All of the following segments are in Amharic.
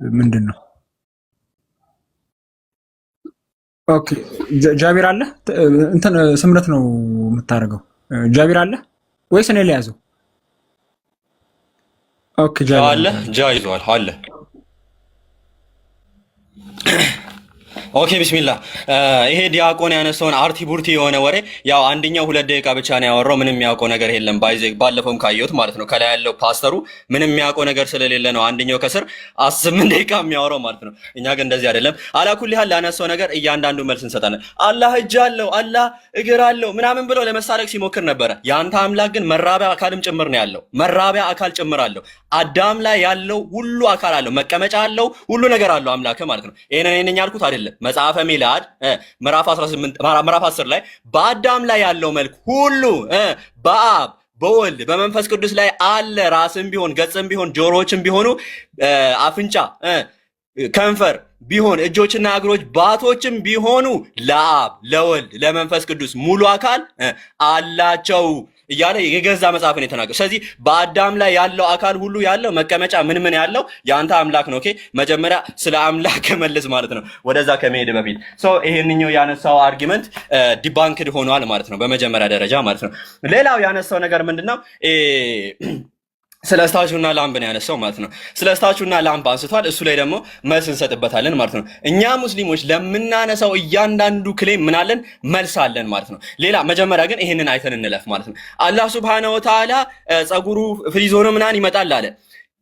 ምንድን ነው? ኦኬ ጃቢር አለ እንትን ስምረት ነው የምታደርገው። ጃቢር አለ ወይስ እኔ ልያዘው? ኦኬ ጃቢር አለ ጃ ይዟል አለ። ኦኬ ቢስሚላህ። ይሄ ዲያቆን ያነሳውን አርቲ ቡርቲ የሆነ ወሬ ያው አንደኛው 2 ደቂቃ ብቻ ነው ያወራው። ምንም የሚያውቀው ነገር የለም። ባለፈውም ካየሁት ማለት ነው ከላይ ያለው ፓስተሩ ምንም የሚያውቀው ነገር ስለሌለ ነው አንደኛው ከስር 8 ደቂቃ የሚያወራው ማለት ነው። እኛ ግን እንደዚህ አይደለም። አላኩል ያህል ላነሳው ነገር እያንዳንዱ መልስ እንሰጣለን። አላህ እጅ አለው፣ አላህ እግር አለው ምናምን ብሎ ለመሳለቅ ሲሞክር ነበረ። ያንተ አምላክ ግን መራቢያ አካልም ጭምር ነው ያለው። መራቢያ አካል ጭምር አለው። አዳም ላይ ያለው ሁሉ አካል አለው፣ መቀመጫ አለው፣ ሁሉ ነገር አለው አምላክ ማለት ነው። ይሄንን ያልኩት አይደለም። መጽሐፈ ሚላድ ምዕራፍ 10 ላይ በአዳም ላይ ያለው መልክ ሁሉ በአብ በወልድ በመንፈስ ቅዱስ ላይ አለ። ራስም ቢሆን ገጽም ቢሆን ጆሮዎችም ቢሆኑ አፍንጫ ከንፈር ቢሆን እጆችና እግሮች ባቶችም ቢሆኑ ለአብ ለወልድ ለመንፈስ ቅዱስ ሙሉ አካል አላቸው እያለ የገዛ መጽሐፍን የተናገረው። ስለዚህ በአዳም ላይ ያለው አካል ሁሉ ያለው መቀመጫ ምን ያለው የአንተ አምላክ ነው። ኦኬ መጀመሪያ ስለ አምላክ መልስ ማለት ነው ወደዛ ከመሄድ በፊት ይሄንኛው ያነሳው አርጊመንት ዲባንክድ ሆኗል ማለት ነው በመጀመሪያ ደረጃ ማለት ነው። ሌላው ያነሳው ነገር ምንድነው? ስለ ስታቹና ላምብ ነው ያነሳው ማለት ነው። ስለ ስታቹና ላምብ አንስቷል። እሱ ላይ ደግሞ መልስ እንሰጥበታለን ማለት ነው። እኛ ሙስሊሞች ለምናነሳው እያንዳንዱ ክሌም ምናለን መልስ አለን ማለት ነው። ሌላ መጀመሪያ ግን ይሄንን አይተን እንለፍ ማለት ነው። አላህ ሱብሃነሁ ወተዓላ ጸጉሩ ፍሪዝ ሆኖ ምናን ይመጣል አለ።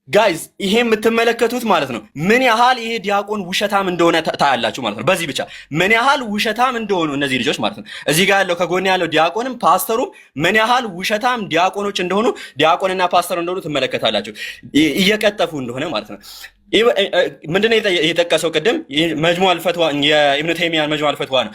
ጋይዝ ይሄ የምትመለከቱት ማለት ነው ምን ያህል ይሄ ዲያቆን ውሸታም እንደሆነ ታያላችሁ ማለት ነው። በዚህ ብቻ ምን ያህል ውሸታም እንደሆኑ እነዚህ ልጆች ማለት ነው። እዚህ ጋር ያለው ከጎን ያለው ዲያቆንም ፓስተሩም ምን ያህል ውሸታም ዲያቆኖች እንደሆኑ ዲያቆንና ፓስተር እንደሆኑ ትመለከታላችሁ፣ እየቀጠፉ እንደሆነ ማለት ነው። ምንድነው የጠቀሰው ቅድም መጅሙዕ ፈትዋ የኢብኑ ተይሚያን መጅሙዕ ፈትዋ ነው።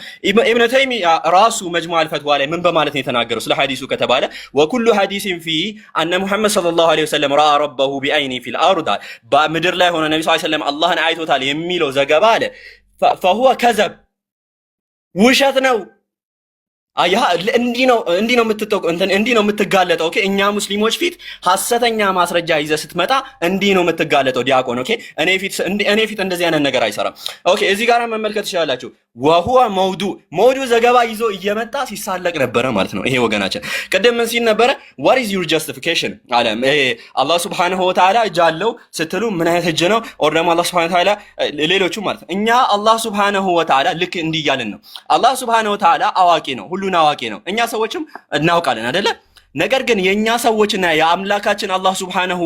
ኢብኑ ተይሚያ ራሱ መጅሙዕ ፈትዋ ላይ ምን በማለት ነው የተናገረው ስለ ሐዲሱ ከተባለ ወኩሉ ሐዲስን ፊ አነ ሙሐመድ ሰለላሁ ዐለይሂ ወሰለም ረአ ረበሁ ቢዐይኒ ፊል አርድ በምድር ላይ ሆነ ነብዩ ሰለላሁ ዐለይሂ ወሰለም አላህን አይቶታል የሚለው ዘገባ አለ ፈሁወ ከዘብ ውሸት ነው። እንዲህ ነው የምትጋለጠው። ኦኬ እኛ ሙስሊሞች ፊት ሐሰተኛ ማስረጃ ይዘህ ስትመጣ እንዲህ ነው የምትጋለጠው ዲያቆን። ኦኬ እኔ ፊት እንደዚህ አይነት ነገር አይሰራም። ኦኬ እዚህ ጋር መመልከት ትችላላችሁ። ወሁወ መውዱ ዘገባ ይዞ እየመጣ ሲሳለቅ ነበረ ማለት ነው። ይሄ ወገናችን ቅድም ምን ሲል ነበረ? what is your justification አለ። አላህ ሱብሃነሁ ወተዓላ እጅ አለው ስትሉ ምን አይነት እጅ ነው? ኦር ደግሞ አላህ ሱብሃነሁ ወተዓላ ሌሎቹ ማለት ነው። እኛ አላህ ሱብሃነሁ ወተዓላ ልክ እንዲህ እያልን ነው። አላህ ሱብሃነሁ ወተዓላ አዋቂ ነው፣ ሁሉን አዋቂ ነው። እኛ ሰዎችም እናውቃለን አይደለ? ነገር ግን የኛ ሰዎችና የአምላካችን አላህ ሱብሃነሁ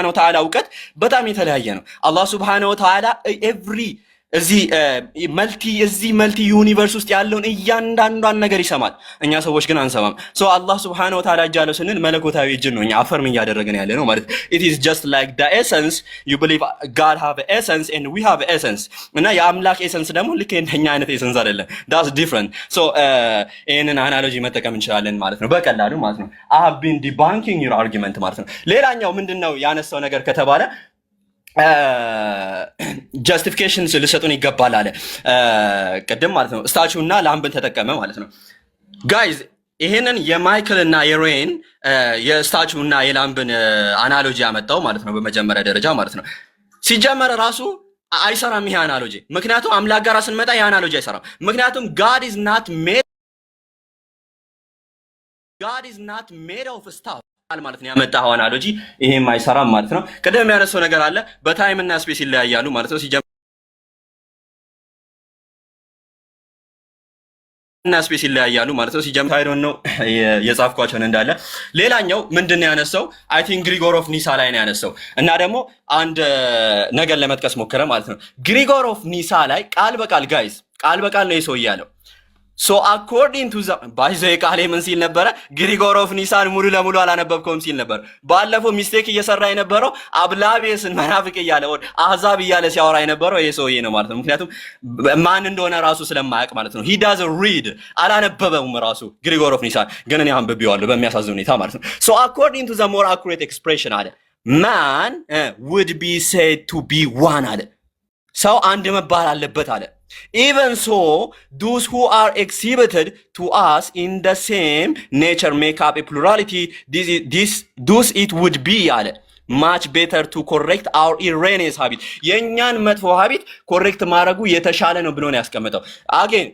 ወተዓላ እውቀት በጣም የተለያየ ነው። አላህ ሱብሃነሁ ወተዓላ እዚህ መልቲ ዩኒቨርስ ውስጥ ያለውን እያንዳንዷን ነገር ይሰማል። እኛ ሰዎች ግን አንሰማም። አላህ ሱብሃነሁ ወተዓላ እጅ አለው ስንል መለኮታዊ እጅ ነው እኛ አፈርም እያደረገን ያለ ነው ማለት it is just like the essence you believe God have an essence and we have an essence እና የአምላክ ኤሰንስ ደግሞ ልክ እንደኛ አይነት ኤሰንስ አይደለም። that's different ይሄንን አናሎጂ መጠቀም እንችላለን ማለት ነው በቀላሉ ማለት ነው። I have been debunking your argument ማለት ነው። ሌላኛው ምንድነው ያነሳው ነገር ከተባለ ጀስቲፊኬሽን ልሰጡን ይገባል አለ ቅድም ማለት ነው። ስታቹ እና ላምብን ተጠቀመ ማለት ነው። ጋይዝ ይሄንን የማይክል እና የሮይን የስታቹ እና የላምብን አናሎጂ ያመጣው ማለት ነው በመጀመሪያ ደረጃ ማለት ነው። ሲጀመር ራሱ አይሰራም ይሄ አናሎጂ። ምክንያቱም አምላክ ጋር ስንመጣ ይሄ አናሎጂ አይሰራም። ምክንያቱም God is not made of stuff ማለት ነው ያመጣው አናሎጂ ይሄም አይሰራም ማለት ነው። ቀደም ያነሳው ነገር አለ በታይም እና ስፔስ ይለያያሉ ማለት ነው። ሲጀምር እና ስፔስ ይለያያሉ ማለት ነው። ሲጀምር አይ ዶንት ኖ የጻፍኳቸውን እንዳለ ሌላኛው ምንድነው ያነሳው አይ ቲንክ ግሪጎር ኦፍ ኒሳ ላይ ነው ያነሳው እና ደግሞ አንድ ነገር ለመጥቀስ ሞከረ ማለት ነው። ግሪጎር ኦፍ ኒሳ ላይ ቃል በቃል ጋይስ ቃል በቃል ነው የሰው ያለው according to the ባይዘ ቃሌ ምን ሲል ነበረ? ግሪጎር ኦፍ ኒሳን ሙሉ ለሙሉ አላነበብከውም ሲል ነበር። ባለፈው ሚስቴክ እየሰራ የነበረው አብላቤስን መናፍቅ እያለ ወደ አህዛብ እያለ ሲያወራ የነበረው ይሄ ሰውዬ ነው ማለት ነው። ምክንያቱም ማን እንደሆነ ራሱ ስለማያውቅ ማለት ነው። he doesn't read አላነበበውም ራሱ ግሪጎር ኦፍ ኒሳን ግን እኔ አንብቤዋለሁ በሚያሳዝን ሁኔታ ማለት ነው። according to the more accurate expression አለ man would be said to be one አለ ሰው አንድ መባል አለበት አለ even so those who are exhibited to us in the same nature make up a plurality this it would be አለ much better to correct our erroneous habit የኛን መጥፎ ሀቢት ኮሬክት ማድረጉ የተሻለ ነው ብሎ ነው ያስቀመጠው። አጌን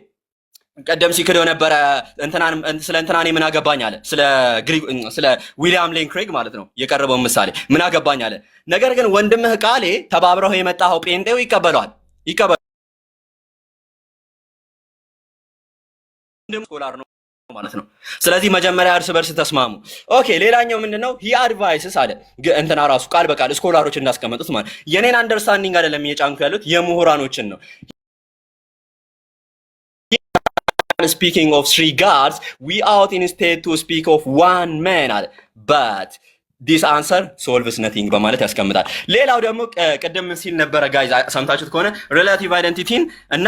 ቀደም ሲክደው ነበረ ስለ እንትናኔ ምን አገባኝ አለ። ስለ ዊሊያም ሌን ክሬግ ማለት ነው የቀረበው ምሳሌ ምን አገባኝ አለ። ነገር ግን ወንድምህ ቃሌ ተባብረው የመጣው ጴንጤው ይቀበለዋል ስኮላር ነው ማለት ነው። ስለዚህ መጀመሪያ እርስ በርስ ተስማሙ። ኦኬ ሌላኛው ምንድነው? ሂ አድቫይስስ አለ እንትና ራሱ ቃል በቃል ስኮላሮች እንዳስቀመጡት ማለት የኔን አንደርስታንዲንግ አይደለም እየጫንኩ ያሉት የምሁራኖችን ነው። Speaking of three gods, we ought instead to speak of one man አለ but this answer solves nothing በማለት ያስቀምጣል። ሌላው ደግሞ ቀደም ሲል ነበረ ጋይዝ ሰምታችሁት ከሆነ ሪሌቲቭ አይደንቲቲን እና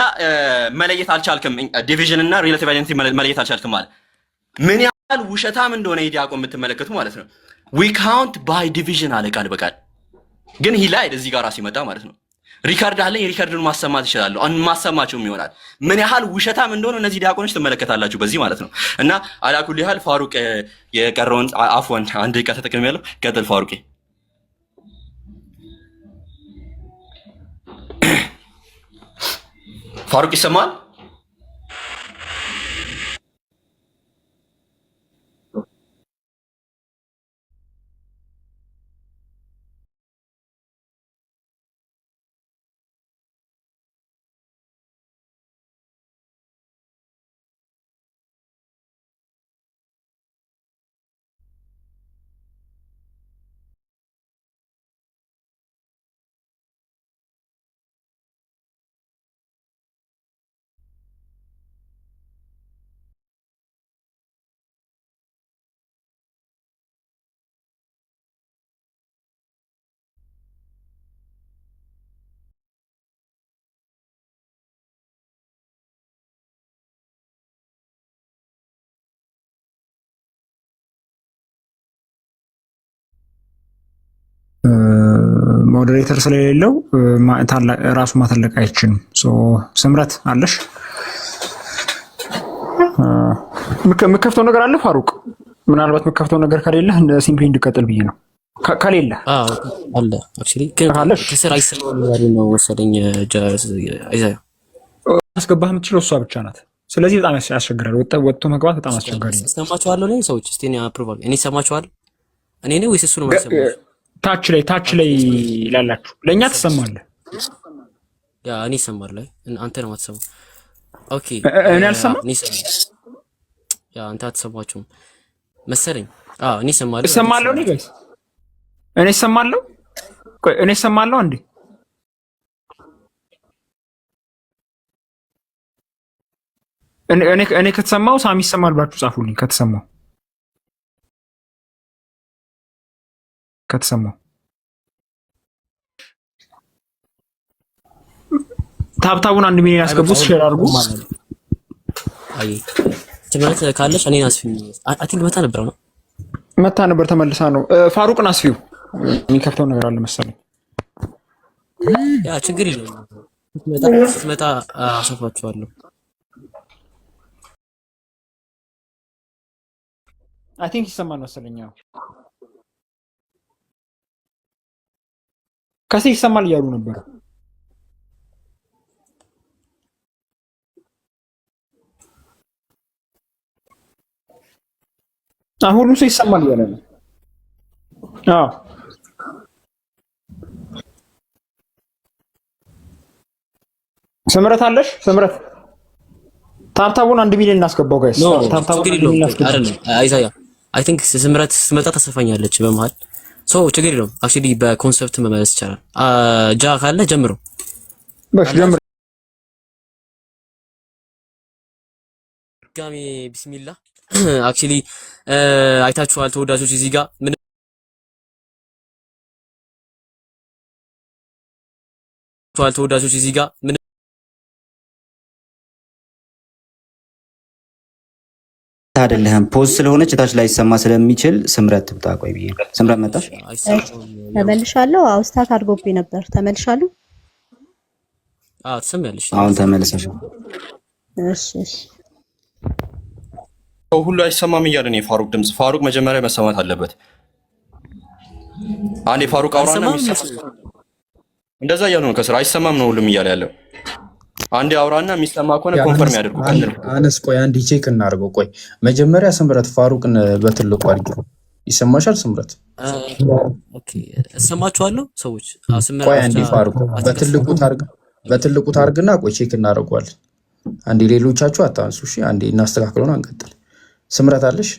መለየት አልቻልክም፣ ዲቪዥን እና ሪሌቲቭ አይደንቲቲ መለየት አልቻልክም ማለት ምን ያህል ውሸታም እንደሆነ ዲያቆን የምትመለከቱ ማለት ነው። we count by division አለ ቃል በቃል ግን ሂ ላይድ እዚህ ጋር ሲመጣ ማለት ነው። ሪካርድ አለኝ ሪካርዱን ማሰማት ይችላል ማሰማችሁም ይሆናል። ምን ያህል ውሸታም እንደሆነ እነዚህ ዲያቆኖች ትመለከታላችሁ በዚህ ማለት ነው። እና አላኩል ያህል ፋሩቅ የቀረውን አፍወን አንድ ደቂቃ ተጠቅሜያለሁ። ቀጥል ፋሩቅ። ፋሩቅ ይሰማል? ሞዴሬተር ስለሌለው ራሱ ማተለቅ አይችልም። ስምረት አለሽ የምከፍተው ነገር አለ ፋሩቅ? ምናልባት የምከፍተው ነገር ከሌለ ሲምፕሊ እንድቀጥል ብዬ ነው። ከሌለ አለ አክቹሊ ከስራ አይሰማም ነው ወሰደኝ አይዛያ አስገባህ የምትችለው እሷ ብቻ ናት። ስለዚህ በጣም ያስቸግራል። ወጥቶ መግባት በጣም አስቸጋሪ ነው። ሰማችኋለሁ ነው ሰዎች እስቲ እኔ አፕሩቫል እኔ ሰማችኋል እኔ ነው ወይስ እሱ ነው ማሰማው? ታች ላይ ላላችሁ ለኛ ትሰማለህ? ያ እኔ ሰማር ላይ አንተ ነው የማትሰማው። ኦኬ እኔ አልሰማም። ያ አንተ አትሰማችሁም መሰለኝ። እኔ እሰማለሁ ነው ጋይስ እኔ እሰማለሁ። ቆይ እኔ እሰማለሁ እንዴ? እኔ ከተሰማው ሳሚ ይሰማል ብላችሁ ጻፉልኝ። ከተሰማው ታብታቡን 1 ሚሊዮን ያስገቡት ሼር አድርጉ። አይ ትምህርት ካለሽ እኔን አስፊው አይ ቲንክ መታ ነበር ተመልሳ ነው። ፋሩቅን አስፊው የሚከፍተው ነገር አለ መሰለኝ። ያ ችግር የለውም ስትመጣ አሰፋችኋለሁ። አይ ቲንክ ይሰማል መሰለኝ። ከዚህ ይሰማል እያሉ ነበር። ሁሉም ሰው ይሰማል እያለ ነው። ስምረት አለሽ? ስምረት ታብታቡን 1 ሚሊዮን እናስገባው ጋይስ። ታብታቡን 1 ሚሊዮን እናስገባው። አይዛያ አይ ቲንክ ስምረት ስትመጣ ተሰፋኛለች በመሃል ችግር የለውም። አክቹሊ በኮንሰፕት መመለስ ይቻላል። ጃ ካለ ጀምሮ ጀምሮ ጋሚ ቢስሚላ። አክቹሊ አይታችኋል ተወዳጆች እዚህ ጋር ምን ተወዳጆች እዚህ ጋር ምን አይደለም ፖዝ ስለሆነች ታች ላይ ሰማ ስለሚችል ስምረት ትምጣ። ቆይ ብዬ ስምረት መጣሽ? ተመልሻለሁ። አውስታት አድርጎብኝ ነበር። ተመልሻለሁ። ትሰሚያለሽ? አሁን ተመልሰሽ። እሺ ሁሉ አይሰማም እያለ ነው የፋሩቅ ድምጽ። ፋሩቅ መጀመሪያ መሰማት አለበት። አንዴ ፋሩቅ አውራና እንደዛ እያሉ ነው ከስራ አይሰማም ነው ሁሉም እያለ ያለው። አንዴ አውራና የሚሰማ ከሆነ ኮንፈርም ያድርጉ። አነስ ቆይ አንዴ ቼክ እናድርገው። ቆይ መጀመሪያ ስምረት ፋሩቅን በትልቁ አድርጊው። ይሰማሻል ስምረት? ኦኬ እሰማችኋለሁ ሰዎች። ቆይ አንዴ ፋሩቅ በትልቁ ታርግና ቆይ ቼክ እናደርገዋለን። አንዴ ሌሎቻችሁ አታንሱ እሺ። አንዴ እናስተካክለውና እንቀጥል። ስምረት አለሽ?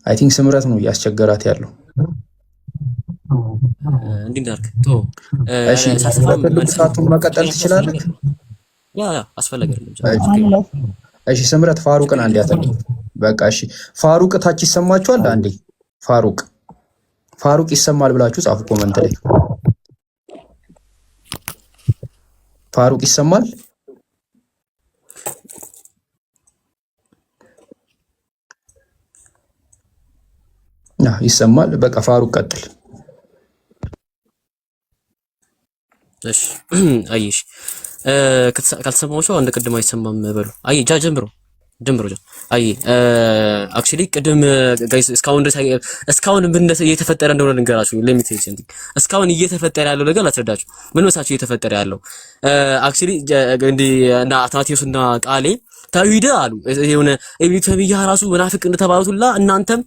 አይ ቲንክ ስምረት ነው እያስቸገራት ያለው። እንዴ እንዳርክ እሺ ሳቱን መቀጠል ትችላለህ? ያ አስፈላጊ አይደለም። እሺ ስምረት ፋሩቅን አንዴ ያተኝ። በቃ እሺ ፋሩቅ ታች ይሰማችኋል? አንዴ ፋሩቅ ይሰማል ብላችሁ ጻፉ ኮመንት ላይ። ፋሩቅ ይሰማል? ይሰማል። በቃ ፋሩቅ ቀጥል። እሺ አይሽ ካልተሰማው ሰው አንድ ቅድም አይሰማም በሉ። አይ ጀምሮ አይ አክቹሊ ቅድም ጋይስ እስካሁን ምን እየተፈጠረ እንደሆነ ልንገራችሁ። ሊሚቴሽን ሰምቲንግ እስካሁን እየተፈጠረ ያለው ነገር ላስረዳችሁ። ምን መሳችሁ እየተፈጠረ ያለው አክቹሊ እንደ እና አትናቴዎስ እና ቃሌ ታዊደ አሉ የሆነ ኢብኑ ተይሚያ ራሱ ሙናፊቅ እንደተባሉትላ እናንተም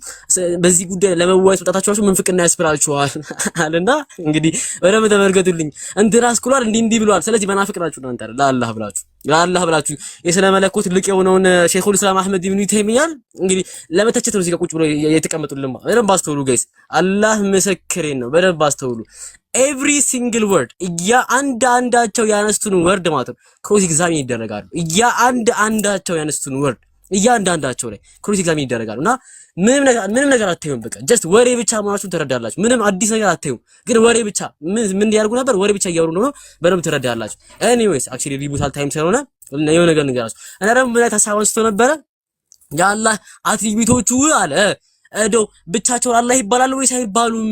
በዚህ ጉዳይ ለመዋየት ወጣታችሁ ራሱ ምንፍቅና ያስብላችኋል አለና እንግዲህ ወደም ተመርገቱልኝ እንድራስ ኩላል እንዲህ ብሏል። ስለዚህ ሙናፊቅ ናችሁ እናንተ ለአላህ ብላችሁ የስለ መለኮት ልቅ የሆነውን ሼኹል ኢስላም አህመድ ኢብኑ ተይሚያ እንግዲህ ለመተቸት ነው እዚህ ጋር ቁጭ ብሎ የተቀመጡልን። በደንብ አስተውሉ ጋይስ፣ አላህ ምስክሬን ነው። በደንብ አስተውሉ። ኤቭሪ ሲንግል ወርድ አንዳቸው ያነሱትን ወርድ ማለት ነው ክሮስ ኤግዛሚን ይደረጋሉ። አንዳቸው ያነሱትን ወርድ እያንዳንዳቸው ላይ ክሮስ ኤግዛሚን ይደረጋሉ እና ምንም ነገር አታዩም። በቃ ጀስት ወሬ ብቻ መሆናችሁን ትረዳላችሁ። ምንም አዲስ ነገር አታዩም። ግን ወሬ ብቻ ምን ያርጉ ነበር? ወሬ ብቻ እያወሩ ነው። በደንብ ትረዳላችሁ። ኤኒዌይስ አክቹሊ ሪቡታል ታይም ስለሆነ የሆነ ነገር ንገራችሁ እና ደግሞ ምን ላይ ታሳብ አንስቶ ነበረ? የአላህ አትሪቢዩቶቹ አለ እዶ ብቻቸውን አላህ ይባላሉ ወይስ አይባሉም?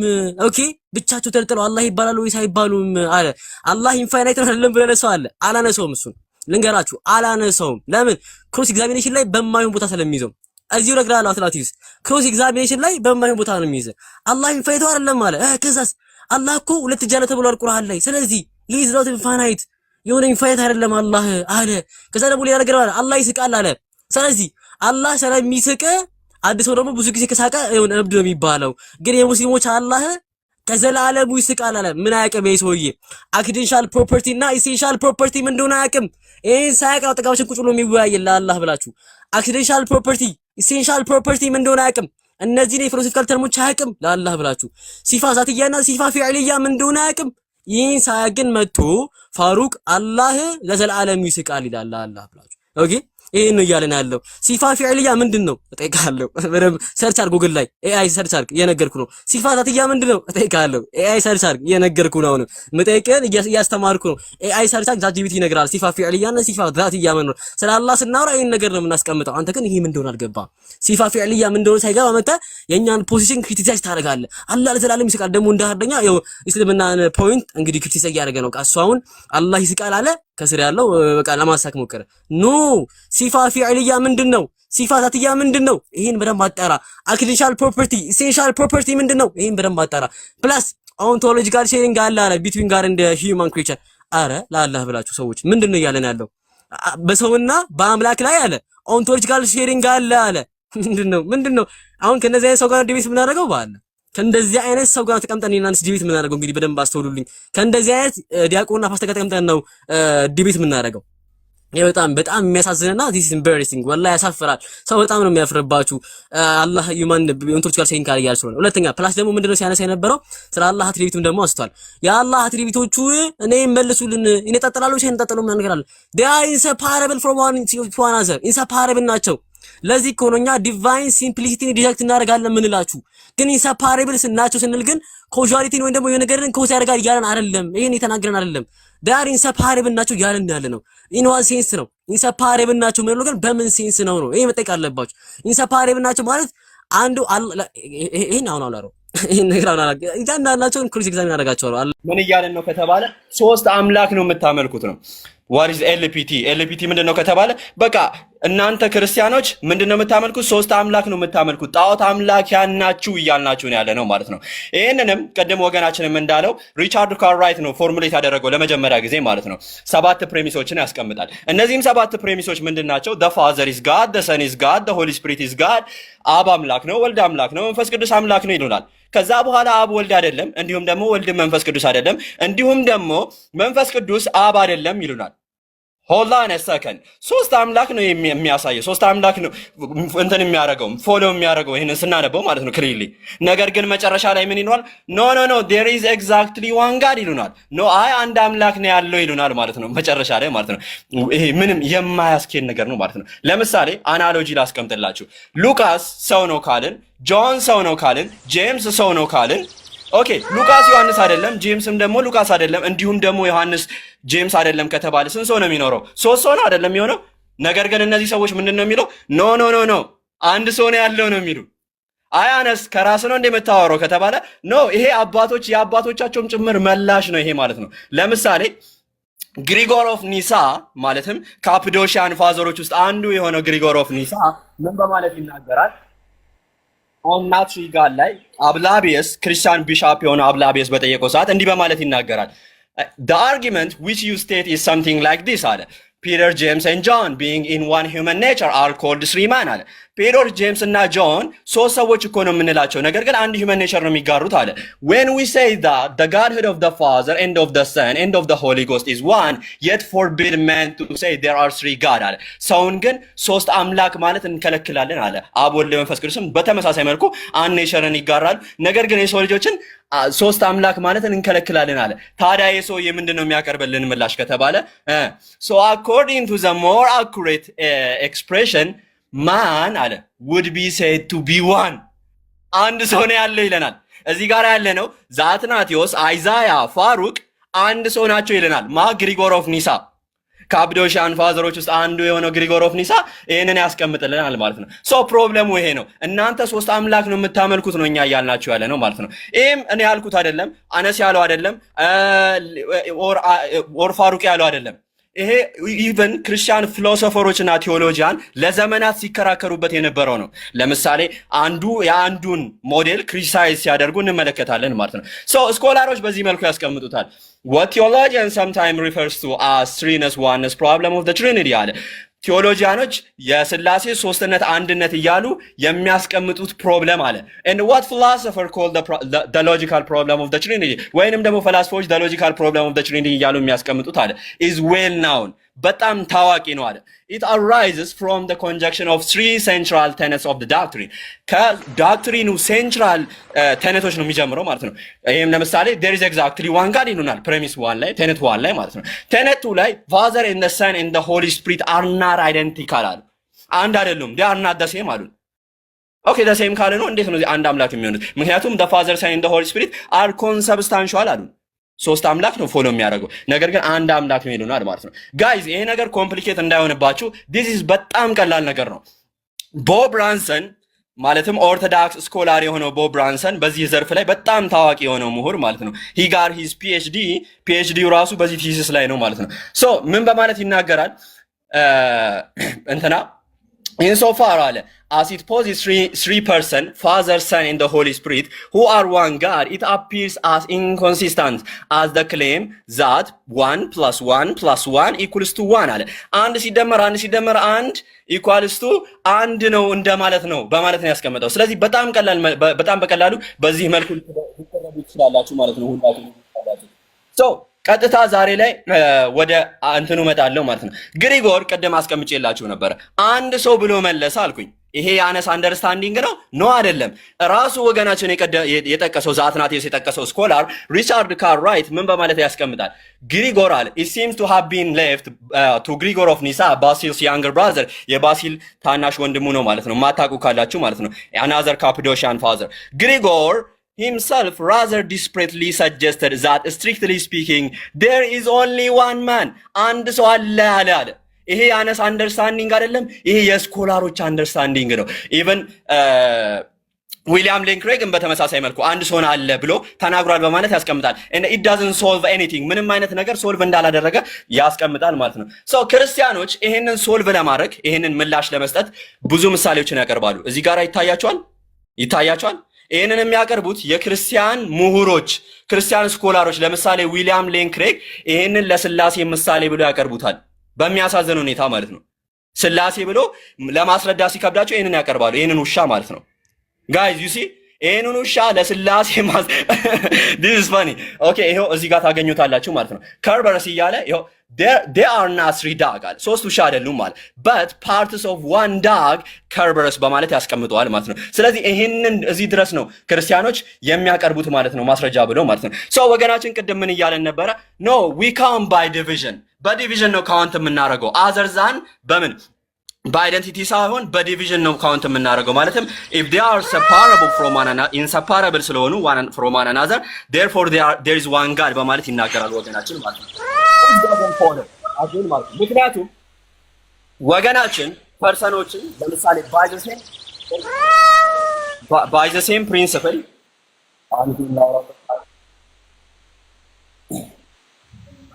ኦኬ ብቻቸው ተልጥለው አላህ ይባላሉ ወይስ አይባሉም አለ። አላህ ኢንፋይናይት ነው አይደለም ብለህ ሰው አለ። አላነሰውም። እሱን ልንገራችሁ አላነሰውም። ለምን? ክሮስ ኤግዛሚኔሽን ላይ በማይሆን ቦታ ስለሚይዘው እዚሁ ነግራለሁ። አትላቲቭስ ክሮስ ኤግዛሚኔሽን ላይ በማይሆን ቦታ ነው የሚይዘው። አላህ ኢንፋይናይት አይደለም አለ። ከዛስ አላህ እኮ ሁለት እጅ አለ ተብሏል ቁርአን ላይ። ስለዚህ he is not infinite የሆነ ኢንፋይናይት አይደለም አላህ አለ። ከዛ ደግሞ ሌላ ነገር አለ። አላህ ይስቃል አለ። ስለዚህ አላህ ስለሚስቅ አዲስ ሰው ደግሞ ብዙ ጊዜ ከሳቀ የሆነ እብድ ነው የሚባለው። ግን የሙስሊሞች አላህ ከዘላለሙ ይስቃል አለ። ምን አያውቅም ይሄ ሰውዬ? አክሲደንሻል ፕሮፐርቲ እና ኢሴንሻል ፕሮፐርቲ ምን እንደሆነ አያውቅም። ይሄን ሳያውቅ ነው አጠገባችን ቁጭ ብሎ የሚወያይ ለአላህ ብላችሁ። አክሲደንሻል ፕሮፐርቲ ኢሴንሻል ፕሮፐርቲ ምን እንደሆነ አያውቅም። እነዚህን የፊሎሶፊካል ተርሞች አያውቅም ለአላህ ብላችሁ። ሲፋ ዛትያና ሲፋ ፊዕልያ ምን እንደሆነ አያውቅም። ይሄን ሳያውቅ ግን መጥቶ ፋሩቅ አላህ ለዘላለሙ ይስቃል ይላል ለአላህ ብላችሁ። ኦኬ ይሄን ነው እያለን ያለው። ሲፋ ፊዕልያ ምንድነው እጠይቃለሁ። በደምብ ሰርች አድርግ ጉግል ላይ ኤአይ ሰርች አድርግ እየነገርኩ ነው። ሲፋ ዛትያ ምንድነው እጠይቃለሁ። ኤአይ ሰርች አድርግ እየነገርኩ ነው። አሁን መጠየቅን እያስተማርኩ ነው። ኤአይ ሰርች አድርግ ዛጂቢቲ ይነግራል። ሲፋ ፊዕልያና ሲፋ ዛትያ ምን ነው? ስለ አላህ ስናወራ ይሄን ነገር ነው የምናስቀምጠው። አንተ ግን ይሄ ምን እንደሆነ አልገባም። ሲፋ ፊዕልያ ምን እንደሆነ ሳይገባ መጣ የኛን ፖዚሽን ክሪቲሳይዝ ታደርጋለህ። አላህ ለዘላለም ይስቃል ደግሞ እንዳርደኛ ያው እስልምና ፖይንት እንግዲህ ክሪቲሳይዝ ያደረገ ነው። ቃሱ አሁን አላህ ይስቃል አለ ከስር ያለው በቃ ለማሳክ ሞከረ። ኖ ሲፋ ፊዕልያ ምንድነው? ሲፋ ዛትያ ምንድነው? ይሄን በደንብ አጣራ። አክሲደንሻል ፕሮፐርቲ ኢሴንሻል ፕሮፐርቲ ምንድነው? ይሄን በደንብ አጣራ። ፕላስ ኦንቶሎጂካል ሼሪንግ አለ ቢትዊን ጋር እንደ ሂዩማን ክሪቸር። አረ ለአላህ ብላችሁ ሰዎች ምንድነው እያለን ያለው? በሰውና በአምላክ ላይ አለ ኦንቶሎጂካል ሼሪንግ አለ። ምንድነው? አሁን ከነዚህ አይነት ሰው ጋር ዲቤት የምናደርገው ባለ ከእንደዚህ አይነት ሰው ጋር ተቀምጠን እናንስ ዲቤት የምናደርገው እንግዲህ በደንብ አስተውሉልኝ። ከእንደዚህ አይነት ዲያቆንና ፓስተር ጋር ተቀምጠን ነው ዲቤት የምናደርገው። ይሄ በጣም የሚያሳዝንና this is embarrassing ወላሂ ያሳፍራል። ሰው በጣም ነው የሚያፍርባችሁ። አላህ ዩማን ኦንቶሎጂካል ጋር ሴን ካለ ያል ስለሆነ ሁለተኛ ፕላስ ደግሞ ምንድነው ሲያነሳ የነበረው ስለ አላህ አትሪቢዩትም ደግሞ አንስቷል። የአላህ አትሪቢዩቶቹ እኔ መልሱልን ይነጣጠላሉ ሲነጣጠሉ ምን ነገር አለ? they are inseparable from one to another inseparable ናቸው። ለዚህ እኮ ነው እኛ ዲቫይን ሲምፕሊሲቲን ዲጀክት እናደርጋለን ምንላችሁ። ግን ኢንሰፓሬብል ስናቸው ስንል ግን ኮዛሊቲን ወይም ደግሞ የሆነ ነገርን ኮዝ ያደርጋል እያለን አይደለም። ይሄን የተናገረን አይደለም። ዳር ኢንሰፓሬብል ናቸው እያለን ያለ ነው። ኢን ዋን ሴንስ ነው ኢንሰፓሬብል ናቸው ምንለው፣ ግን በምን ሴንስ ነው? ይሄ መጠየቅ አለባችሁ። ኢንሰፓሬብል ናቸው ማለት አንዱ ይሄን አሁን አላረው ይሄን ነገር አሁን አላረው እያንዳንዳቸውን ክሪስ ኤግዛሚን አደርጋቸዋለሁ። ምን እያለን ነው ከተባለ ሶስት አምላክ ነው የምታመልኩት ነው። ዋት ኢዝ ኤልፒቲ ምንድነው ከተባለ በቃ እናንተ ክርስቲያኖች ምንድነው የምታመልኩት? ሶስት አምላክ ነው የምታመልኩት፣ ጣዖት አምላኪያን ናችሁ እያልናችሁ ነው ያለ ነው ማለት ነው። ይህንንም ቅድም ወገናችንም እንዳለው ሪቻርድ ካርራይት ነው ፎርሙሌት ያደረገው ለመጀመሪያ ጊዜ ማለት ነው። 7 ፕሬሚሶችን ያስቀምጣል። እነዚህም 7 ፕሬሚሶች ምንድን ናቸው? the father is god, the son is god, the holy spirit is god። አብ አምላክ ነው፣ ወልድ አምላክ ነው፣ መንፈስ ቅዱስ አምላክ ነው ይሉናል። ከዛ በኋላ አብ ወልድ አይደለም፣ እንዲሁም ደግሞ ወልድ መንፈስ ቅዱስ አይደለም፣ እንዲሁም ደግሞ መንፈስ ቅዱስ አብ አይደለም ይሉናል። ሆልድ ኦን ሰከንድ። ሶስት አምላክ ነው የሚያሳየው፣ ሶስት አምላክ ነው እንትን የሚያደርገው ፎሎ የሚያደርገው ይሄንን ስናነበው ማለት ነው ክሊርሊ። ነገር ግን መጨረሻ ላይ ምን ይሉናል? ኖ ኖ ኖ ዴር ኢዝ ኤግዛክትሊ ዋን ጋድ ይሉናል። ኖ አይ አንድ አምላክ ነው ያለው ይሉናል ማለት ነው መጨረሻ ላይ ማለት ነው። ይሄ ምንም የማያስኬድ ነገር ነው ማለት ነው። ለምሳሌ አናሎጂ ላስቀምጥላችሁ። ሉቃስ ሰው ነው ካልን፣ ጆን ሰው ነው ካልን፣ ጄምስ ሰው ነው ካልን ኦኬ ሉቃስ ዮሐንስ አይደለም፣ ጄምስም ደግሞ ሉቃስ አይደለም፣ እንዲሁም ደግሞ ዮሐንስ ጄምስ አይደለም ከተባለ ስንት ሰው ነው የሚኖረው? 3 ሰው ነው አይደለም የሚሆነው። ነገር ግን እነዚህ ሰዎች ምንድን ነው የሚለው? ኖ ኖ ኖ ኖ አንድ ሰው ነው ያለው ነው የሚሉ። አይ አነስ ከራስ ነው እንደምታወራው ከተባለ ኖ ይሄ አባቶች የአባቶቻቸውም ጭምር መላሽ ነው ይሄ ማለት ነው። ለምሳሌ ግሪጎር ኦፍ ኒሳ ማለትም ካፕዶሺያን ፋዘሮች ውስጥ አንዱ የሆነው ግሪጎር ኦፍ ኒሳ ምን በማለት ይናገራል? ኦን ናትሪ ጋር ላይ አብላቢየስ ክርስቲያን ቢሻፕ የሆነ አብላቢየስ በጠየቀው ሰዓት እንዲህ በማለት ይናገራል። the argument which you state is something like this አለ። Peter, James and John being in one human nature are called three men አለ። ፔተር፣ ጄምስ እና ጆን 3 ሰዎች እኮ ነው የምንላቸው፣ ነገር ግን አንድ human nature ነው የሚጋሩት አለ። when we say that the godhead of the father and of the son and of the holy ghost is one yet forbid men to say there are 3 god አለ። ሰውን ግን 3 አምላክ ማለት እንከለክላለን አለ። አብ ወልድ መንፈስ ቅዱስም በተመሳሳይ መልኩ አንድ ኔቸርን ይጋራሉ፣ ነገር ግን የሰው ልጆችን 3 አምላክ ማለት እንከለክላለን አለ። ታዲያ የሰው ምንድን ነው የሚያቀርብልን ምላሽ ከተባለ so according to the more accurate expression ማን አለ would be said to be one አንድ ሰው ነው ያለው ይለናል። እዚህ ጋር ያለ ነው ዛትናቴዎስ፣ አይዛያ፣ ፋሩቅ አንድ ሰው ናቸው ይለናል። ማ ግሪጎር ኦፍ ኒሳ ካፕዶሺያን ፋዘሮች ውስጥ አንዱ የሆነው ግሪጎር ኦፍ ኒሳ ይሄንን ያስቀምጥልናል ማለት ነው። ሶ ፕሮብለሙ ይሄ ነው። እናንተ 3 አምላክ ነው የምታመልኩት ነው እኛ እያልናችሁ ያለ ነው ማለት ነው። ይሄም እኔ ያልኩት አይደለም፣ አነስ ያለው አይደለም፣ ኦር ፋሩቅ ያለው አይደለም። ይሄ ኢቨን ክርስቲያን ፊሎሶፈሮች እና ቴዎሎጂያን ለዘመናት ሲከራከሩበት የነበረው ነው። ለምሳሌ አንዱ የአንዱን ሞዴል ክሪቲሳይዝ ሲያደርጉ እንመለከታለን ማለት ነው። ሶ ስኮላሮች በዚህ መልኩ ያስቀምጡታል። what theologians sometimes refers to as threeness oneness problem of the trinity አለ። ቴዎሎጂያኖች የሥላሴ ሶስትነት አንድነት እያሉ የሚያስቀምጡት ፕሮብለም አለ። and what philosopher called the logical problem of the trinity ወይንም ደግሞ ፈላስፎች the logical problem of the trinity እያሉ የሚያስቀምጡት አለ is well known በጣም ታዋቂ ነው አለ። it arises from the conjunction of 3 central tenets of the doctrine ከዶክትሪኑ ሴንትራል ቴነቶች ነው የሚጀምረው ማለት ነው። ይሄም ለምሳሌ there is exactly one God ይሉናል premise 1 ላይ tenet 1 ላይ ማለት ነው። tenet 2 ላይ father and the son and the holy spirit are not identical አሉ። አንድ አይደሉም they are not the same አሉ። ኦኬ the same ካለ ነው እንዴት ነው አንድ አምላክ የሚሆኑት? ምክንያቱም the father, son and the holy spirit are consubstantial አሉ። 3 አምላክ ነው ፎሎ የሚያደርገው፣ ነገር ግን አንድ አምላክ ነው ይሉናል ማለት ነው። ጋይዝ ይሄ ነገር ኮምፕሊኬት እንዳይሆንባችሁ this is በጣም ቀላል ነገር ነው። ቦብ ብራንሰን ማለትም ኦርቶዶክስ ስኮላር የሆነው ቦብ ብራንሰን በዚህ ዘርፍ ላይ በጣም ታዋቂ የሆነው ምሁር ማለት ነው። he got his PhD ራሱ በዚህ ቲሲስ ላይ ነው ማለት ነው። ሶ ምን በማለት ይናገራል እንትና insofar አለ as it poses 3 person father, son and the holy spirit who are one God it appears as inconsistent as the claim that 1 plus 1 plus 1 equals to 1 አለ። አንድ ሲደመር 1 equals to 1 ነው እንደማለት ነው በማለት ነው ያስቀመጠው። ስለዚህ በጣም በቀላሉ በዚህ መልኩ ልትረዱ ትችላላችሁ ማለት ነው ሁላችሁም ትችላላችሁ። ሶ ቀጥታ ዛሬ ላይ ወደ እንትኑ መጣለው ማለት ነው። ግሪጎር ቀደም አስቀምጬላችሁ ነበር። አንድ ሰው ብሎ መለሰ አልኩኝ። ይሄ ያነስ አንደርስታንዲንግ ነው? ኖ አይደለም። ራሱ ወገናችን የጠቀሰው ዛትናቴዎስ የጠቀሰው ስኮላር ሪቻርድ ካርራይት ምን በማለት ያስቀምጣል? ግሪጎር አለ it seems to have been left to Grigor of Nyssa, Basil's younger brother የባሲል ታናሽ ወንድሙ ነው ማለት ነው። ማታውቁ ካላችሁ ማለት ነው። another Cappadocian father Grigor himself rather desperately suggested that strictly speaking there is only one man አንድ ሰው አለ አለ። ይሄ ያነስ አንደርስታንዲንግ አይደለም፣ ይሄ የስኮላሮች አንደርስታንዲንግ ነው። ኢቨን ዊሊያም ሌን ክሬግን በተመሳሳይ መልኩ አንድ ሰው አለ ብሎ ተናግሯል በማለት ያስቀምጣል። it doesn't solve anything ምንም አይነት ነገር ሶልቭ እንዳላደረገ ያስቀምጣል ማለት ነው። ክርስቲያኖች ይሄንን ሶልቭ ለማድረግ ይሄንን ምላሽ ለመስጠት ብዙ ምሳሌዎችን ያቀርባሉ። እዚህ ጋር ይታያቸዋል። ይሄንን የሚያቀርቡት የክርስቲያን ምሁሮች፣ ክርስቲያን ስኮላሮች፣ ለምሳሌ ዊሊያም ሌን ክሬግ ይሄንን ለስላሴ ምሳሌ ብሎ ያቀርቡታል። በሚያሳዝን ሁኔታ ማለት ነው። ስላሴ ብሎ ለማስረዳት ሲከብዳቸው ይሄንን ያቀርባሉ። ይሄንን ውሻ ማለት ነው። ጋይዝ ዩ ሲ ይሄንን ውሻ ለስላሴ this is funny okay ይሄው እዚህ ጋር ታገኙታላችሁ ማለት ነው። ከርበረስ እያለ ይሄው they are not three dog አለ። ሶስት ውሻ አይደሉም ማለት but parts of one dog ከርበረስ በማለት ያስቀምጠዋል ማለት ነው። ስለዚህ ይሄንን እዚህ ድረስ ነው ክርስቲያኖች የሚያቀርቡት ማለት ነው ማስረጃ ብለው ማለት ነው። ወገናችን ቅድም ምን እያለን ነበረ? no we count by division በዲቪዥን ነው ካውንት የምናደርገው other than በምን በአይደንቲቲ ሳይሆን በዲቪዥን ነው ካውንት የምናደርገው። ማለትም if they are separable from one another inseparable ስለሆኑ one from one another therefore there is one God በማለት ይናገራል ወገናችን ማለት ነው። ምክንያቱም ወገናችን ፐርሰኖችን ለምሳሌ by the same principle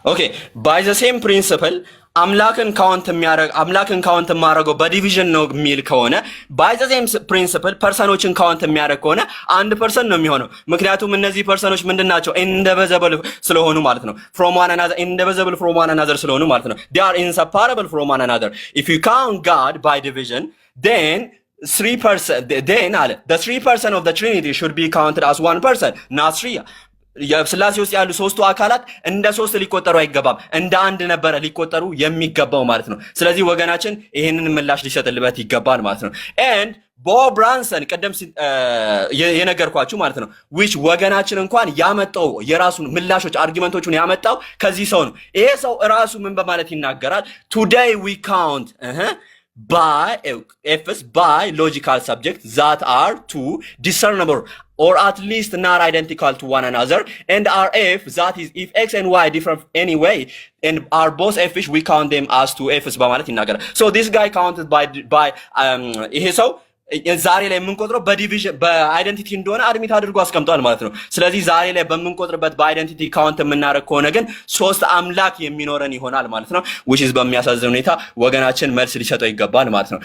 okay by the same principle አምላክን ካውንት የሚያደርገው በዲቪዥን ነው የሚል ከሆነ by the same principle ፐርሰኖችን ካውንት የሚያደርግ ከሆነ አንድ ፐርሰን ነው የሚሆነው። ምክንያቱም እነዚህ ፐርሰኖች ምንድናቸው? indivisible ስለሆኑ ማለት ነው። from one another indivisible from one another ስለሆኑ ማለት ነው። they are inseparable from one another. if you count God by division then the three person of the Trinity should be counted as one person not three. የስላሴ ውስጥ ያሉ ሶስቱ አካላት እንደ ሶስት ሊቆጠሩ አይገባም፣ እንደ አንድ ነበረ ሊቆጠሩ የሚገባው ማለት ነው። ስለዚህ ወገናችን ይሄንን ምላሽ ሊሰጥልበት ይገባል ማለት ነው። and ቦብ ብራንሰን ቀደም የነገርኳችሁ ማለት ነው which ወገናችን እንኳን ያመጣው የራሱን ምላሾች አርጊመንቶቹን ያመጣው ከዚህ ሰው ነው። ይሄ ሰው ራሱ ምን በማለት ይናገራል? today we count by logical subjects that are two discernible or at least not identical to one another and are f that is if x and y differ anyway and are both f-ish we count them as two f's በማለት ይናገራል። so this guy counted by ይሄ ሰው ዛሬ ላይ የምንቆጥረው በዲቪዥን በአይደንቲቲ እንደሆነ አድሚት አድርጎ አስቀምጧል ማለት ነው። ስለዚህ ዛሬ ላይ በምንቆጥርበት በአይደንቲቲ ካውንት የምናደርግ ከሆነ ግን ሶስት አምላክ የሚኖረን ይሆናል ማለት ነው። which is በሚያሳዝን ሁኔታ ወገናችን መልስ ሊሰጠው ይገባል ማለት ነው።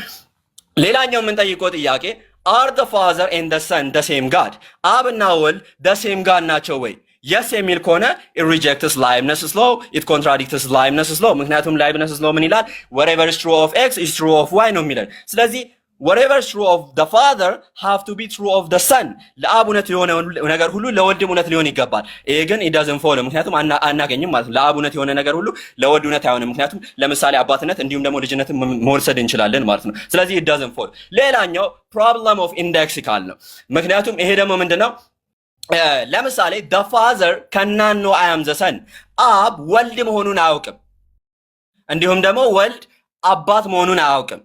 ሌላኛው የምንጠይቀው ጥያቄ are the father and the son the same God? አብና ወልድ the same God ናቸው ወይ? yes የሚል ከሆነ it rejects Leibniz's law, it contradicts Leibniz's law። ምክንያቱም Leibniz's law ምን ይላል? whatever is true of x is true of y ነው የሚለን። ስለዚህ whatever is true of the father have to be true of the son። ለአብ እውነት የሆነ ነገር ሁሉ ለወልድም እውነት ሊሆን ይገባል። ይሄ ግን it doesn't follow ምክንያቱም አናገኝም ማለት ነው። ለአብ እውነት የሆነ ነገር ሁሉ ለወልድ እውነት አይሆንም። ምክንያቱም ለምሳሌ አባትነት እንዲሁም ደግሞ ልጅነትን መውሰድ እንችላለን ማለት ነው። ስለዚህ it doesn't follow። ሌላኛው problem of indexical ነው። ምክንያቱም ይሄ ደግሞ ምንድነው? ለምሳሌ the father cannot know I am the son። አብ ወልድ መሆኑን አያውቅም፣ እንዲሁም ደግሞ ወልድ አባት መሆኑን አያውቅም።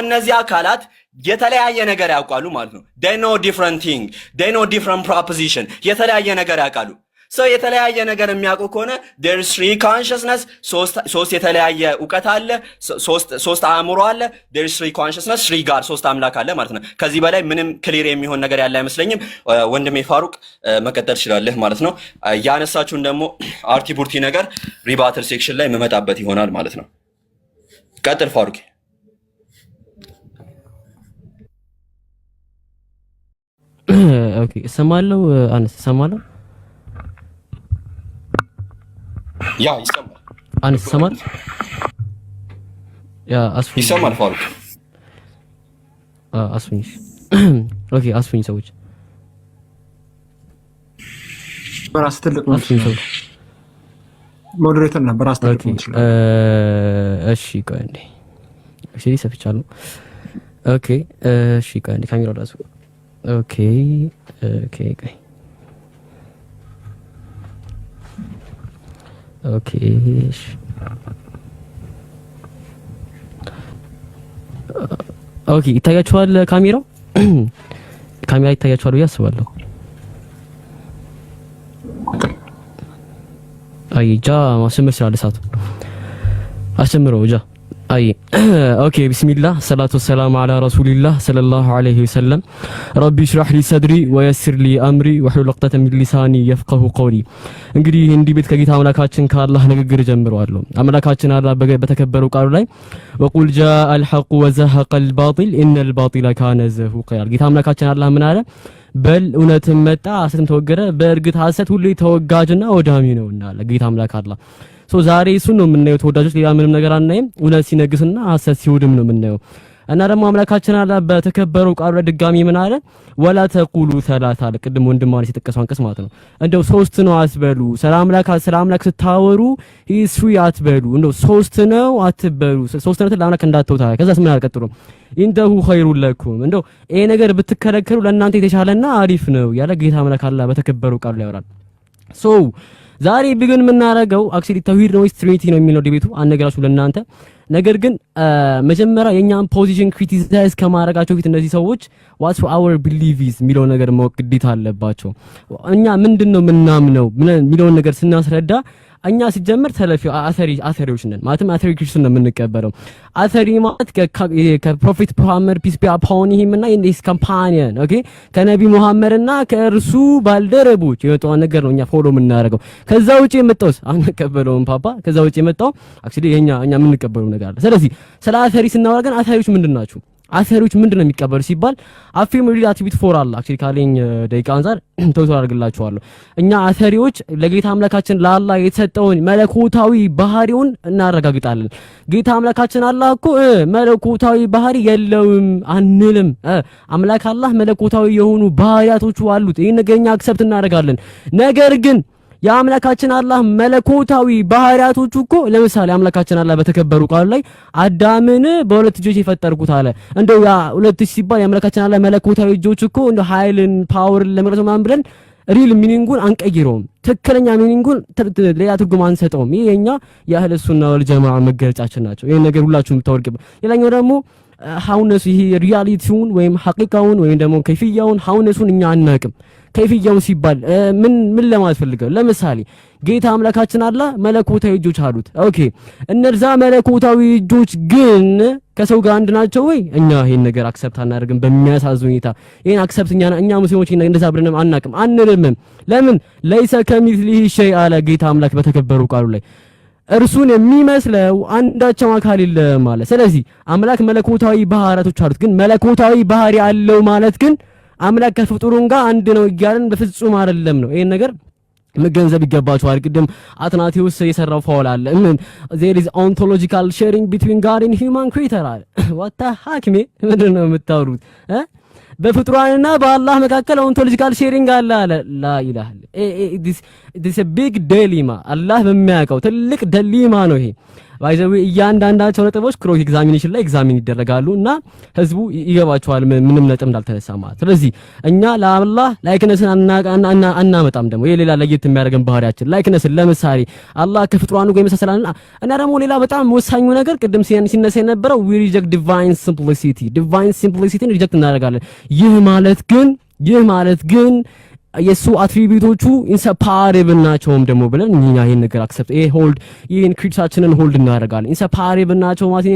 እነዚህ አካላት የተለያየ ነገር ያውቃሉ ማለት ነው። they know different thing, they know different proposition የተለያየ ነገር ያውቃሉ። የተለያየ ነገር የሚያውቁ ከሆነ there is three consciousness ሶስት የተለያየ ዕውቀት አለ፣ ሶስት አእምሮ አለ። there is three consciousness three God ሶስት አምላክ አለ ማለት ነው። ከዚህ በላይ ምንም ክሊር የሚሆን ነገር ያለ አይመስለኝም። ወንድሜ ፋሩቅ መቀጠል ይችላልህ ማለት ነው። ያነሳችሁን ደግሞ አርቲ ቡርቲ ነገር ሪባተር ሴክሽን ላይ መመጣበት ይሆናል ማለት ነው። ቀጥል ፋሩቅ። ኦኬ እሰማለሁ። አነስ እሰማለሁ። ያ ይሰማል። አነስ እሰማለሁ። ያ አስፉኝ ይሰማል። ፋሩቅ አስፉኝ። ኦኬ አስፉኝ ሰዎች በራስ ትልቅ ነው። ሞዴሬተር ነበር አስተካክል ይችላል። እሺ ቆይ እንዴ እሺ ሰፍቻለሁ። ኦኬ እሺ ቆይ እንዴ ካሜራው ዳሱ ኦኬ ቆይ ኦኬ ኦኬ ይታያችኋል ካሜራው? ካሜራ ይታያችኋል ብዬ አስባለሁ። አይጃ ማስመር ስላለ ሰዓቱ አስጀምረው ጃ አይ ኦኬ ቢስሚላህ ሰላቱ ወሰላሙ አላ ረሱሊላህ ሰለላሁ ዐለይሂ ወሰለም ረቢ ሽራህ ሊ ሰድሪ ወየስር ሊ አምሪ ወህሉል ዑቅደተ ሚን ሊሳኒ የፍቀሁ ቀውሊ። እንግዲህ እንዲህ ቤት ከጌታ አምላካችን ከአላህ ንግግር ጀምረዋለሁ። አምላካችን አላህ በተከበረው ቃሉ ላይ ወቁል ጃአል ሐቁ ወዘሀቀል ባጢል ኢነል ባጢለ ካነ ዘሁቃ። ጌታ አምላካችን አላህ ምን አለ? በል እውነትም መጣ ሐሰትም ተወገደ፣ በእርግጥ ሐሰት ሁሌ ተወጋጅና ወዳሚ ነውና አለ ጌታ አምላክ አላህ። ዛሬ እሱን ነው የምናየው ተወዳጆች፣ ሌላ ምንም ነገር አናይም። እውነት ሲነግስና ሐሰት ሲወድም ነው የምናየው። እና ደግሞ አምላካችን አላህ በተከበረው ቃሉ ላይ ድጋሚ ምን አለ? ወላ ተቁሉ ሰላሳ አለ። ቅድም ወንድማሪ ሲጠቀሰው አንቀስ ማለት ነው። እንደው ሶስት ነው አትበሉ። ሰላም አምላክ ስታወሩ ኢስሪ አትበሉ። እንደው ሶስት ነው አትበሉ። ሶስትነትን ለአምላክ እንዳትተውታ። ከዛስ ምን አልቀጥሎ ኢንተሁ ኸይሩን ለኩም፣ እንደው ይሄ ነገር ብትከለከሉ ለእናንተ የተሻለና አሪፍ ነው ያለ ጌታ አምላክ አላህ በተከበረው ቃሉ ላይ ያወራል። ዛሬ ቢግን የምናደርገው አክቹሊ ተውሂድ ነው ወይስ ትሪኒቲ ነው የሚለው ዲቤቱ አነገራችሁ ለእናንተ። ነገር ግን መጀመሪያ የኛን ፖዚሽን ክሪቲሳይዝ ከማድረጋቸው ፊት እነዚህ ሰዎች ዋትስ አወር ቢሊቭስ የሚለው ነገር ማወቅ ግዴታ አለባቸው። እኛ ምንድነው ምናምነው የሚለውን ነገር ስናስረዳ እኛ ሲጀምር ተለፊ አሰሪዎች ነን ማለት አሰሪ ክርስቲያን ነው የምንቀበለው። አሰሪ ማለት ከፕሮፌት ሙሐመድ ፒስ ቢ አፖን ሂም እና ኢንዲስ ካምፓኒየን ኦኬ ከነቢ ሙሐመድና ከእርሱ ባልደረቦች የወጣው ነገር ነው እኛ ፎሎ የምናደርገው። ከዛ ውጪ የመጣውስ አንቀበለውም ፓፓ። ከዛ ውጪ የመጣው አክቹሊ እኛ የምንቀበለው ነገር አለ። ስለዚህ ስለ አሰሪ ስናወራ ግን አሰሪዎች ምንድናችሁ? አሰሪዎች ምንድነው የሚቀበሉ ሲባል አፊም ሪድ አትሪቢዩት ፎር አላህ አክቹሊ ካለኝ ደቂቃ አንፃር ተውተው አድርግላችኋለሁ። እኛ አሰሪዎች ለጌታ አምላካችን ለአላህ የተሰጠውን መለኮታዊ ባህሪውን እናረጋግጣለን። ጌታ አምላካችን አላህ እኮ መለኮታዊ ባህሪ የለውም አንልም። አምላክ አላህ መለኮታዊ የሆኑ ባህሪያቶቹ አሉት። ይሄን ነገርኛ አክሰፕት እናደርጋለን። ነገር ግን የአምላካችን አላህ መለኮታዊ ባህሪያቶቹ እኮ ለምሳሌ አምላካችን አላህ በተከበሩ ቃሉ ላይ አዳምን በሁለት እጆች የፈጠርኩት አለ። እንደው ያ ሁለት ሲባል የአምላካችን አላህ መለኮታዊ እጆች እኮ እንደው ኃይልን ፓወርን ለመግለጽ ማን ብለን ሪል ሚኒንጉን አንቀይረውም። ትክክለኛ ሚኒንጉን ሌላ ትርጉም አንሰጠውም። ይሄ የኛ የአህለ ሱና ወል ጀማዓ መገለጫችን ናቸው። ይሄን ነገር ሁላችሁም ታወርቁ። ሌላኛው ደግሞ ሐውነሱ ይሄ ሪያሊቲውን ወይም ሐቂቃውን ወይም ደግሞ ከይፍያውን ሐውነሱን እኛ አናቅም። ከይፍያው ሲባል ምን ለማለት ፈልገው? ለምሳሌ ጌታ አምላካችን አላህ መለኮታዊ እጆች አሉት። ኦኬ እነዛ መለኮታዊ እጆች ግን ከሰው ጋር አንድ ናቸው ወይ? እኛ ይሄን ነገር አክሰፕት አናደርግም። በሚያሳዝን ሁኔታ ይሄን አክሰፕት እኛ ሙስሊሞች እንደዛ ብለንም አናቅም አንልም። ለምን? ለይሰ ከሚስሊሂ ሸይ አለ ጌታ አምላክ በተከበሩ ቃሉ ላይ እርሱን የሚመስለው አንዳቸው አካል የለም ማለት። ስለዚህ አምላክ መለኮታዊ ባህሪያቶች አሉት። ግን መለኮታዊ ባህሪ አለው ማለት ግን አምላክ ከፍጡሩን ጋር አንድ ነው እያልን በፍጹም አይደለም ነው። ይሄን ነገር መገንዘብ ይገባችኋል። ቅድም አትናቴዎስ የሰራው ፋውል አለ። ምን there is ontological sharing between God and human creature አለ። what the heck ምንድን ነው የምታወሩት? በፍጡራንና በአላህ መካከል ኦንቶሎጂካል ሼሪንግ አለ አለ። ላ ኢላሃ this a big dilemma አላህ በሚያውቀው ትልቅ ደሊማ ነው ይሄ። ባይዘው እያንዳንዳቸው ነጥቦች ክሮስ ኤግዛሚኔሽን ላይ ኤግዛሚን ይደረጋሉ እና ህዝቡ ይገባቸዋል ምንም ነጥብ እንዳልተነሳ ማለት። ስለዚህ እኛ ለአላህ ላይክነስን አናመጣም። ደግሞ ይሄ ሌላ ለየት የሚያደርገን ባህሪያችን ላይክነስን። ለምሳሌ አላህ ከፍጡራኑ ጋር ይመሳሰላልና እና ደግሞ ሌላ በጣም ወሳኙ ነገር ቅድም ሲነሳ የነበረው we reject divine simplicity ሪጀክት እናደርጋለን። ይህ ማለት ግን የሱ አትሪቢዩቶቹ ኢንሰፓሬብል ናቸውም ደግሞ ብለን እኛ ይሄን ነገር አክሰፕት ይሄን ክሪቲሳችንን ሆልድ እናደርጋለን። ኢንሰፓሬብል ናቸው ማለት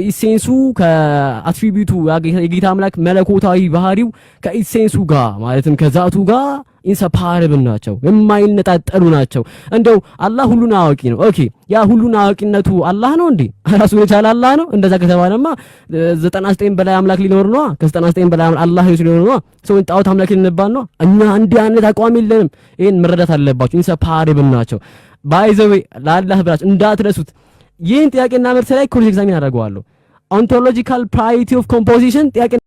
ኢሴንሱ ከአትሪቢዩቱ የጌታ አምላክ መለኮታዊ ባህሪው ከኢሴንሱ ጋር ማለትም ከዛቱ ጋር ኢንሰፓሬብል ናቸው፣ የማይነጣጠሉ ናቸው። እንደው አላህ ሁሉን አዋቂ ነው። ኦኬ ያ ሁሉን አዋቂነቱ አላህ ነው እንዴ? ራሱ የቻለ አላህ ነው? እንደዛ ከተባለማ 99 በላይ አምላክ ሊኖር ነው። ከ99 በላይ አላህ ሊኖር ነው። ሰው ጣዖት አምላክ ሊነባል ነው። እኛ እንዲህ አይነት አቋም የለንም። ይሄን መረዳት አለባችሁ። ኢንሰፓሬብል ናቸው። ባይ ዘ ዌይ ለአላህ ብላችሁ እንዳትረሱት። ይህን ጥያቄና መልስ ላይ ኮርስ ኤግዛሚን አደርገዋለሁ። ኦንቶሎጂካል ፕራዮሪቲ ኦፍ ኮምፖዚሽን ጥያቄ